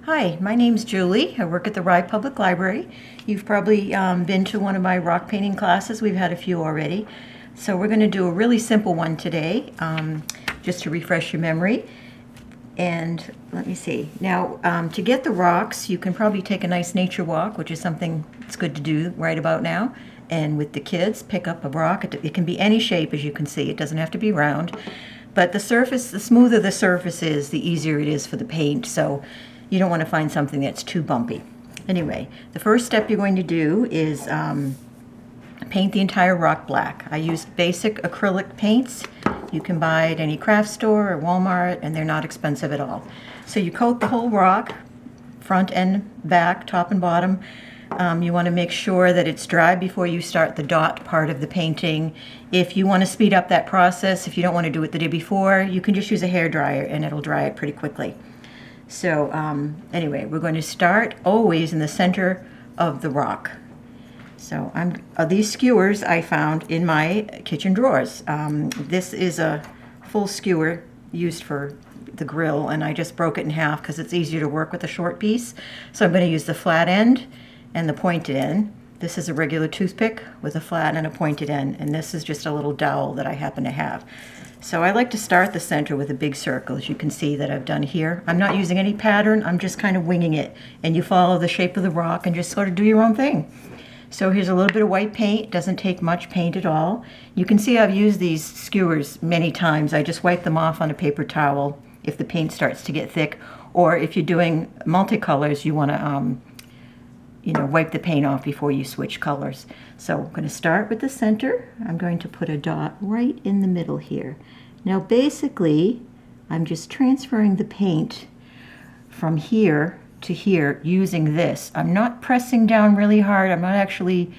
Hi, my name's Julie. I work at the Rye Public Library. You've probably been to one of my rock painting classes. We've had a few already. So we're going to do a really simple one today, just to refresh your memory. And let me see. Now, to get the rocks, you can probably take a nice nature walk, which is something that's good to do right about now. And with the kids, pick up a rock. It can be any shape, as you can see. It doesn't have to be round. But the smoother the surface is, the easier it is for the paint. So you don't want to find something that's too bumpy. Anyway, the first step you're going to do is paint the entire rock black. I use basic acrylic paints. You can buy at any craft store or Walmart, and they're not expensive at all. So you coat the whole rock, front and back, top and bottom. You want to make sure that it's dry before you start the dot part of the painting. If you want to speed up that process, if you don't want to do it the day before, you can just use a hairdryer and it'll dry it pretty quickly. So anyway, we're going to start always in the center of the rock. So these skewers I found in my kitchen drawers. This is a full skewer used for the grill, and I just broke it in half because it's easier to work with a short piece. So I'm going to use the flat end and the pointed end. This is a regular toothpick with a flat and a pointed end, and this is just a little dowel that I happen to have. So I like to start the center with a big circle, as you can see that I've done here. I'm not using any pattern, I'm just kind of winging it. And you follow the shape of the rock and just sort of do your own thing. So here's a little bit of white paint. Doesn't take much paint at all. You can see I've used these skewers many times. I just wipe them off on a paper towel if the paint starts to get thick. Or if you're doing multicolors, you want to wipe the paint off before you switch colors. So I'm going to start with the center. I'm going to put a dot right in the middle here. Now basically, I'm just transferring the paint from here to here using this. I'm not pressing down really hard. I'm not actually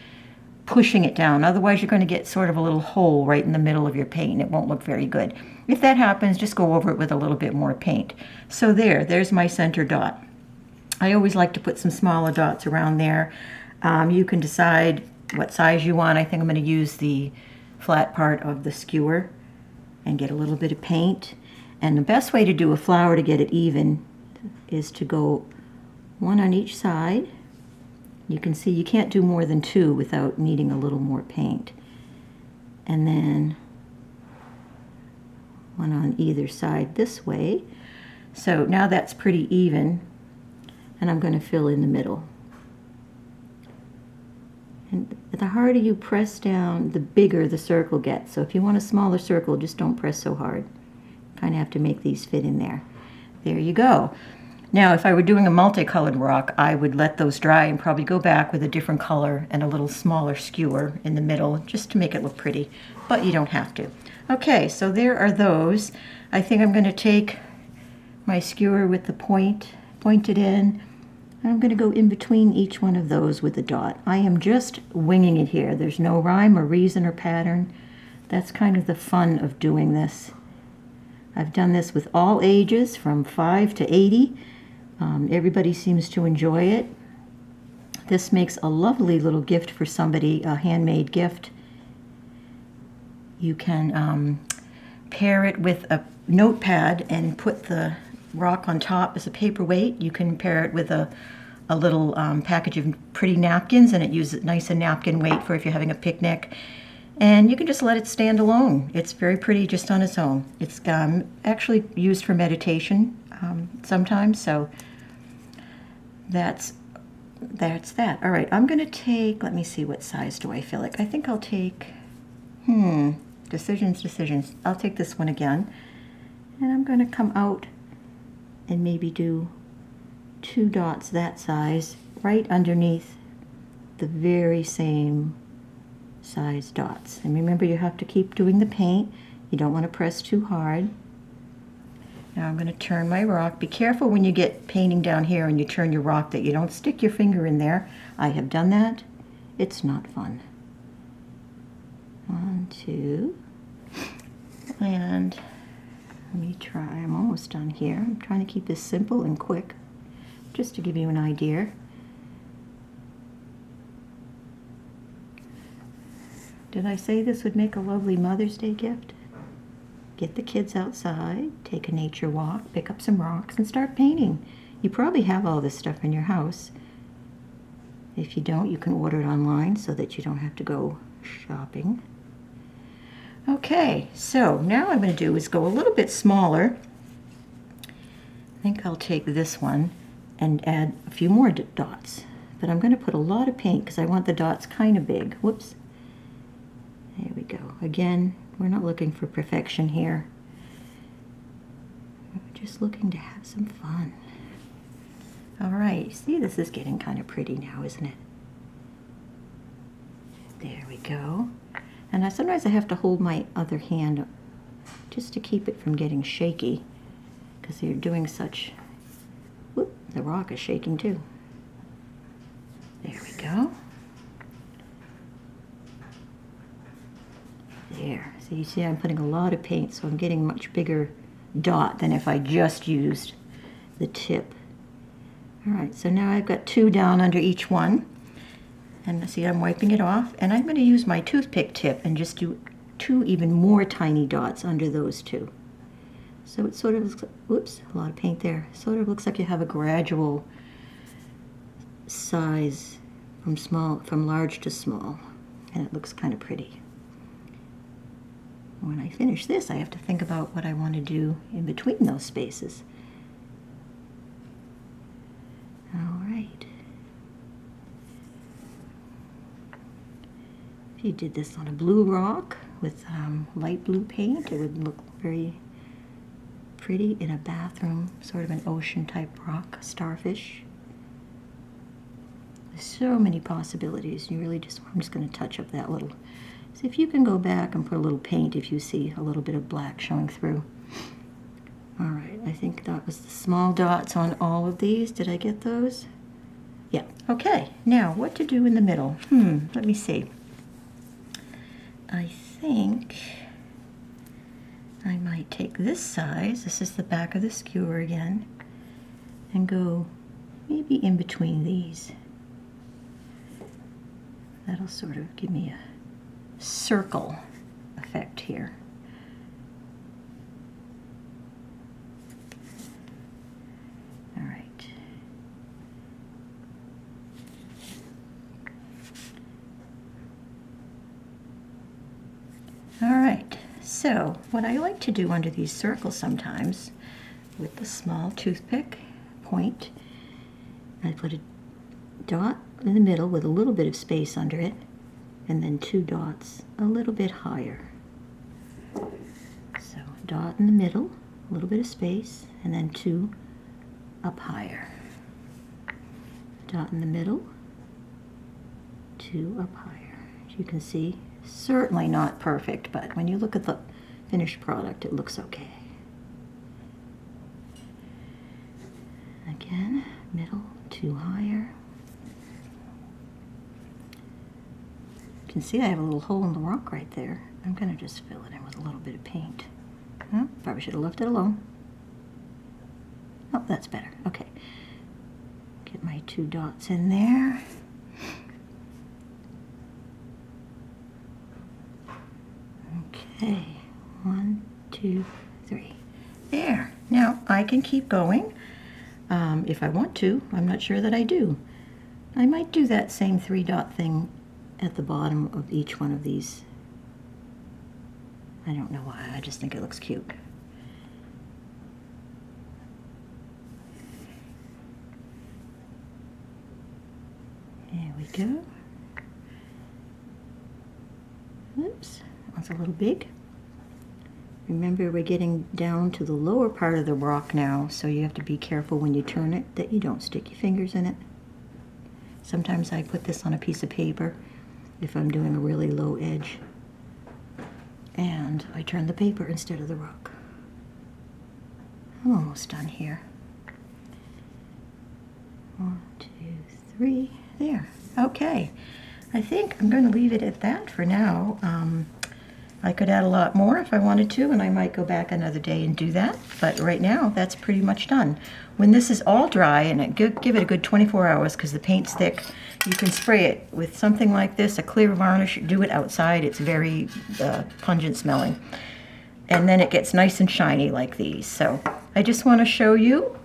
pushing it down. Otherwise, you're going to get sort of a little hole right in the middle of your paint. It won't look very good. If that happens, just go over it with a little bit more paint. So there's my center dot. I always like to put some smaller dots around there. You can decide what size you want. I think I'm going to use the flat part of the skewer and get a little bit of paint. And the best way to do a flower to get it even is to go one on each side. You can see you can't do more than two without needing a little more paint. And then one on either side this way. So now that's pretty even. And I'm going to fill in the middle. And the harder you press down, the bigger the circle gets. So if you want a smaller circle, just don't press so hard. Kind of have to make these fit in there. There you go. Now, if I were doing a multicolored rock, I would let those dry and probably go back with a different color and a little smaller skewer in the middle just to make it look pretty. But you don't have to. Okay, so there are those. I think I'm going to take my skewer with the pointed end. I'm going to go in between each one of those with a dot. I am just winging it here. There's no rhyme or reason or pattern. That's kind of the fun of doing this. I've done this with all ages, from 5 to 80. Everybody seems to enjoy it. This makes a lovely little gift for somebody, a handmade gift. You can pair it with a notepad and put the rock on top as a paperweight. You can pair it with a little package of pretty napkins, and it uses nice a napkin weight for if you're having a picnic. And you can just let it stand alone. It's very pretty just on its own. It's actually used for meditation sometimes, so that's that. All right, I'm going to take, let me see, what size do I feel like? I think I'll take, decisions. I'll take this one again. And I'm going to come out and maybe do 2 dots that size right underneath the very same size dots. And remember, you have to keep doing the paint. You don't want to press too hard. Now I'm going to turn my rock. Be careful when you get painting down here and you turn your rock that you don't stick your finger in there. I have done that. It's not fun. 1, 2, and let me try. I'm almost done here. I'm trying to keep this simple and quick, just to give you an idea. Did I say this would make a lovely Mother's Day gift? Get the kids outside, take a nature walk, pick up some rocks, and start painting. You probably have all this stuff in your house. If you don't, you can order it online so that you don't have to go shopping. Okay, so now what I'm going to do is go a little bit smaller. I think I'll take this one and add a few more dots. But I'm going to put a lot of paint because I want the dots kind of big. Whoops. There we go. Again, we're not looking for perfection here. We're just looking to have some fun. All right, see, this is getting kind of pretty now, isn't it? There we go. And sometimes I have to hold my other hand just to keep it from getting shaky because you're doing such... Whoop, the rock is shaking too. There we go. There. So you see I'm putting a lot of paint, so I'm getting a much bigger dot than if I just used the tip. All right, so now I've got 2 down under each one. And see, I'm wiping it off. And I'm going to use my toothpick tip and just do 2 even more tiny dots under those 2. So it sort of looks like, whoops, a lot of paint there. Sort of looks like you have a gradual size from large to small. And it looks kind of pretty. When I finish this, I have to think about what I want to do in between those spaces. All right. If you did this on a blue rock with light blue paint, it would look very pretty in a bathroom, sort of an ocean type rock, starfish. There's so many possibilities. I'm just going to touch up that little. See if you can go back and put a little paint if you see a little bit of black showing through. All right, I think that was the small dots on all of these. Did I get those? Yeah. Okay, now what to do in the middle? Let me see. I think I might take this size, this is the back of the skewer again, and go maybe in between these. That'll sort of give me a circle effect here. All right. All right, so what I like to do under these circles sometimes with the small toothpick point, I put a dot in the middle with a little bit of space under it, and then 2 dots a little bit higher. So dot in the middle, a little bit of space, and then 2 up higher. Dot in the middle, 2 up higher. As you can see, certainly not perfect, but when you look at the finished product, it looks okay. Again, middle, 2 higher. You can see I have a little hole in the rock right there. I'm going to just fill it in with a little bit of paint. Probably should have left it alone. Oh, that's better. Okay. Get my 2 dots in there. Okay, 1, 2, 3. There. Now I can keep going if I want to. I'm not sure that I do. I might do that same 3 dot thing at the bottom of each one of these. I don't know why. I just think it looks cute. There we go. Oops. That's a little big. Remember, we're getting down to the lower part of the rock now, so you have to be careful when you turn it that you don't stick your fingers in it. Sometimes I put this on a piece of paper if I'm doing a really low edge, and I turn the paper instead of the rock. I'm almost done here. 1, 2, 3. There. Okay. I think I'm going to leave it at that for now. I could add a lot more if I wanted to, and I might go back another day and do that. But right now, that's pretty much done. When this is all dry, and give it a good 24 hours because the paint's thick, you can spray it with something like this, a clear varnish. Do it outside. It's very pungent smelling. and then it gets nice and shiny like these. So I just want to show you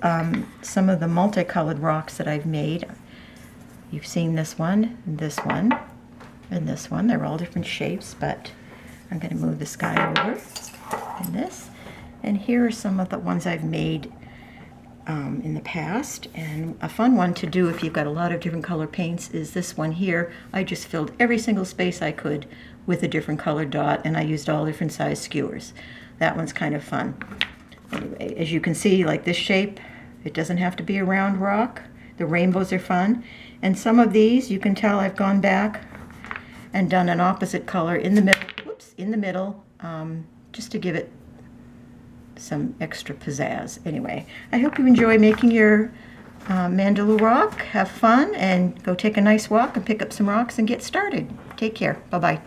some of the multicolored rocks that I've made. You've seen this one, and this one, and this one. They're all different shapes, but I'm going to move this guy over, and this. And here are some of the ones I've made in the past. And a fun one to do if you've got a lot of different color paints is this one here. I just filled every single space I could with a different color dot, and I used all different size skewers. That one's kind of fun. Anyway, as you can see, like this shape, it doesn't have to be a round rock. The rainbows are fun. And some of these, you can tell I've gone back and done an opposite color in the middle, whoops, in the middle, just to give it some extra pizzazz. Anyway, I hope you enjoy making your Mandala Rock. Have fun and go take a nice walk and pick up some rocks and get started. Take care. Bye-bye.